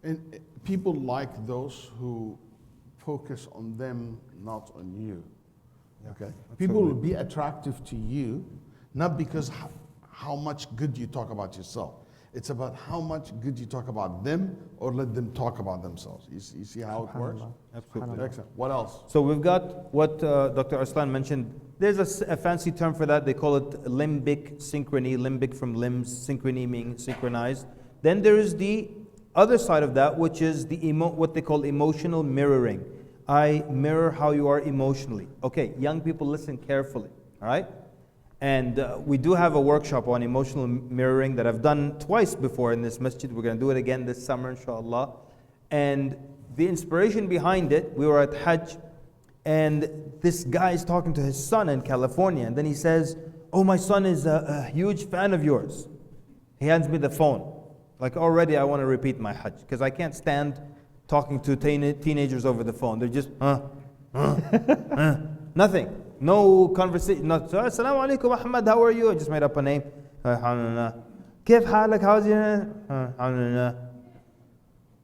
And people like those who focus on them, not on you. Okay? People will be attractive to you, not because how much good you talk about yourself. It's about how much good you talk about them or let them talk about themselves. You see how it works? Absolutely. Excellent. What else? So we've got what Dr. Arslan mentioned. There's a fancy term for that. They call it limbic synchrony. Limbic from limbs, synchrony meaning synchronized. Then there is the other side of that, which is what they call emotional mirroring. I mirror how you are emotionally. Okay, young people, listen carefully. All right. And we do have a workshop on emotional mirroring that I've done twice before in this masjid. We're going to do it again this summer, inshallah. And the inspiration behind it, we were at Hajj, and this guy is talking to his son in California. And then he says, oh, my son is a huge fan of yours. He hands me the phone. Like already I want to repeat my Hajj, because I can't stand talking to teenagers over the phone. They're just, nothing. No conversation. Not, Assalamu alaikum, Ahmad, how are you? I just made up a name. Alhamdulillah. Kif halak, how's your? Alhamdulillah.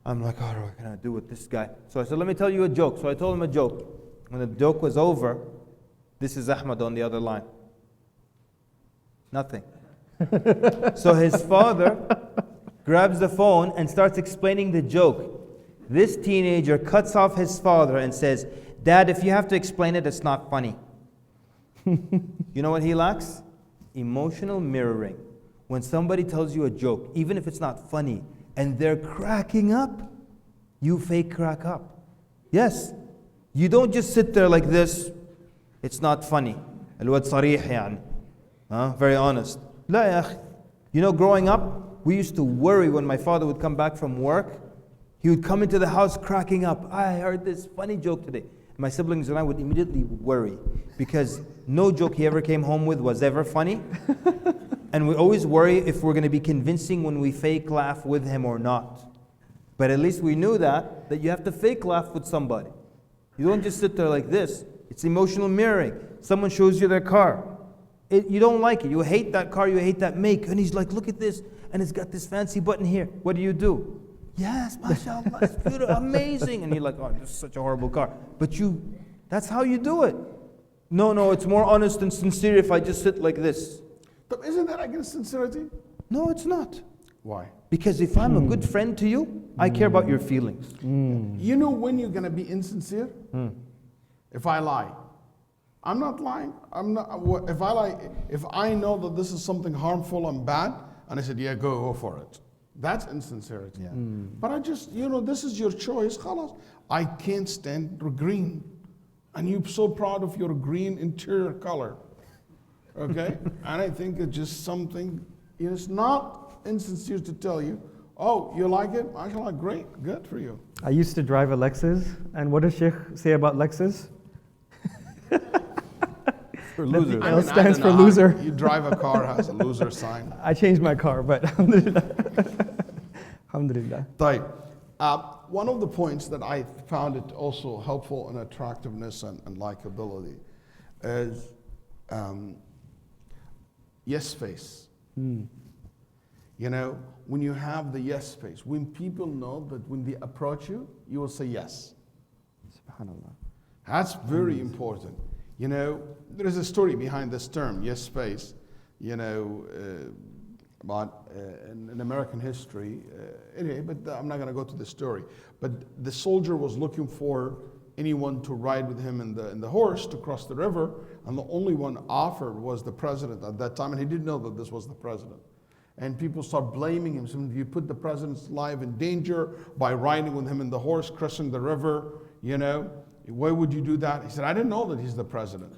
I'm like, oh, what can I do with this guy? So I said, let me tell you a joke. So I told him a joke. When the joke was over, this is Ahmad on the other line. Nothing. So his father grabs the phone and starts explaining the joke. This teenager cuts off his father and says, Dad, if you have to explain it, it's not funny. You know what he lacks? Emotional mirroring. When somebody tells you a joke, even if it's not funny, and they're cracking up, you fake crack up. Yes. You don't just sit there like this. It's not funny. الواد صريح يعني. Very honest. لا يا أخي. You know, growing up, we used to worry when my father would come back from work. He would come into the house cracking up. I heard this funny joke today. My siblings and I would immediately worry because no joke he ever came home with was ever funny. And we always worry if we're going to be convincing when we fake laugh with him or not. But at least we knew that you have to fake laugh with somebody. You don't just sit there like this. It's emotional mirroring. Someone shows you their car. You don't like it. You hate that car. You hate that make. And he's like, look at this. And it's got this fancy button here. What do? Yes, mashallah, it's beautiful, amazing. And you're like, oh, this is such a horrible car. But that's how you do it. No, it's more honest and sincere if I just sit like this. But isn't that against sincerity? No, it's not. Why? Because if I'm a good friend to you, I care about your feelings. You know when you're going to be insincere? If I lie. I'm not lying. If I lie, if I know that this is something harmful and bad, and I said, yeah, go for it. That's insincerity. Yeah. But I just, this is your choice. Khalas. I can't stand green. And you're so proud of your green interior color. Okay? And I think it's just something, it's not insincere to tell you, oh, you like it? MashaAllah, great, good for you. I used to drive a Lexus, and what does Sheikh say about Lexus? For losers. L stands for loser. You drive a car has a loser sign. I changed my car, but alhamdulillah. Alhamdulillah. طيب. One of the points that I found it also helpful in attractiveness and likability is yes face. When you have the yes face, when people know that when they approach you, you will say yes. Subhanallah. That's very important. There is a story behind this term, yes face, about in American history. Anyway, but I'm not going to go to the story. But the soldier was looking for anyone to ride with him in the horse to cross the river, and the only one offered was the president at that time, and he didn't know that this was the president. And people start blaming him. So you put the president's life in danger by riding with him in the horse, crossing the river, Why would you do that? He said, I didn't know that he's the president.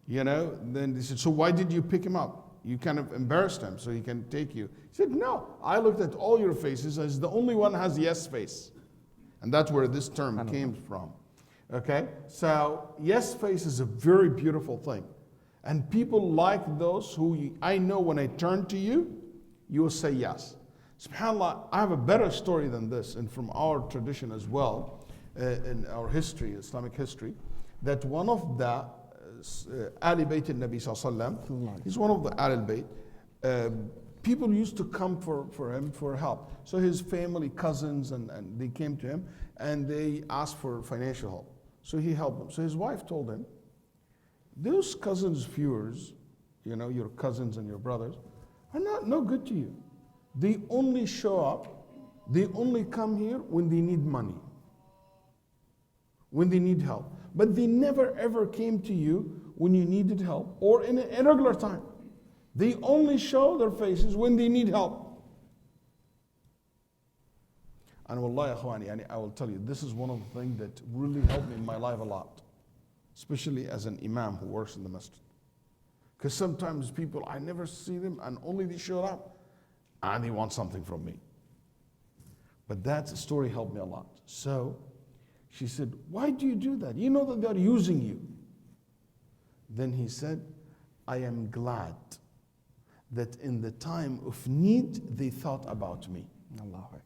Then they said, so why did you pick him up? You kind of embarrassed him so he can take you. He said, no, I looked at all your faces as the only one has yes face. And that's where this term came from. Okay? So yes face is a very beautiful thing. And people like those who I know when I turn to you, you will say yes. SubhanAllah, I have a better story than this, and from our tradition as well. In our history, Islamic history, that one of the Ali Bayt al-Nabi sallallahu alaihi wasallam, he's one of the Ahl al-Bayt, people used to come for him for help. So his family, cousins, and they came to him and they asked for financial help. So he helped them. So his wife told him, those cousins of yours, you know, your cousins and your brothers, are no good to you. They only show up, they only come here when they need money, when they need help. But they never ever came to you when you needed help or in an irregular time. They only show their faces when they need help. And wallahi, akhwani, I will tell you, this is one of the things that really helped me in my life a lot, especially as an imam who works in the masjid. Because sometimes people, I never see them and only they show up and they want something from me. But that story helped me a lot. So she said, why do you do that? You know that they're using you. Then he said, I am glad that in the time of need, they thought about me. Allahu.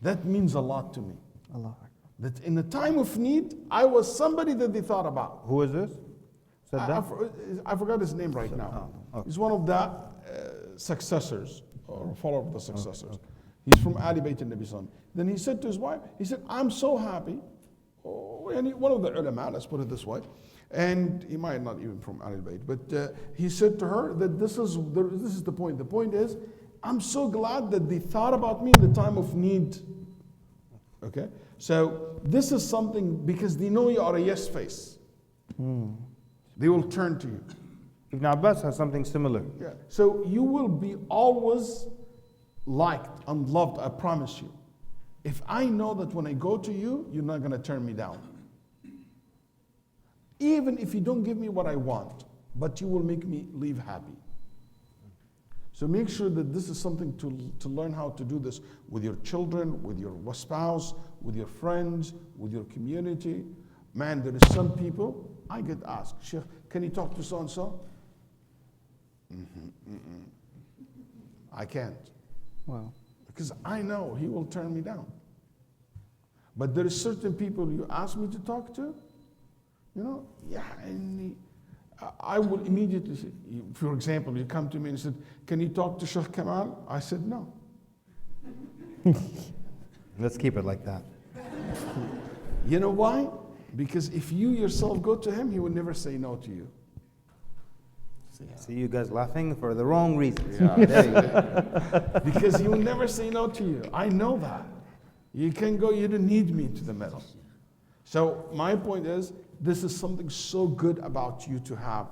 That means a lot to me. Allahu. That in the time of need, I was somebody that they thought about. Who is this? Said that? I forgot his name right now. Oh, okay. He's one of the successors, or follower of the successors. Okay. He's from Ali Bayt al-Nabi Sallallahu. Then he said to his wife, he said, I'm so happy. Oh, and one of the ulama, let's put it this way, and he might not even from Ali Bayt, but he said to her that this is the point. The point is, I'm so glad that they thought about me in the time of need. Okay? So this is something, because they know you are a yes face. They will turn to you. Ibn Abbas has something similar. Yeah. So you will be always liked and loved, I promise you. If I know that when I go to you, you're not going to turn me down. Even if you don't give me what I want, but you will make me leave happy. So make sure that this is something to learn how to do this with your children, with your spouse, with your friends, with your community. Man, there is some people, I get asked, Sheikh, can you talk to so-and-so? I can't. Wow. Because I know he will turn me down. But there is certain people you ask me to talk to, you know, yeah, and I will immediately say, for example, you come to me and said, can you talk to Sheikh Kamal? I said, no. Let's keep it like that. You know why? Because if you yourself go to him, he will never say no to you. See you guys laughing for the wrong reasons. Yeah. There you go. Because he will never say no to you. I know that. You can go, you don't need me to the middle. So my point is, this is something so good about you to have.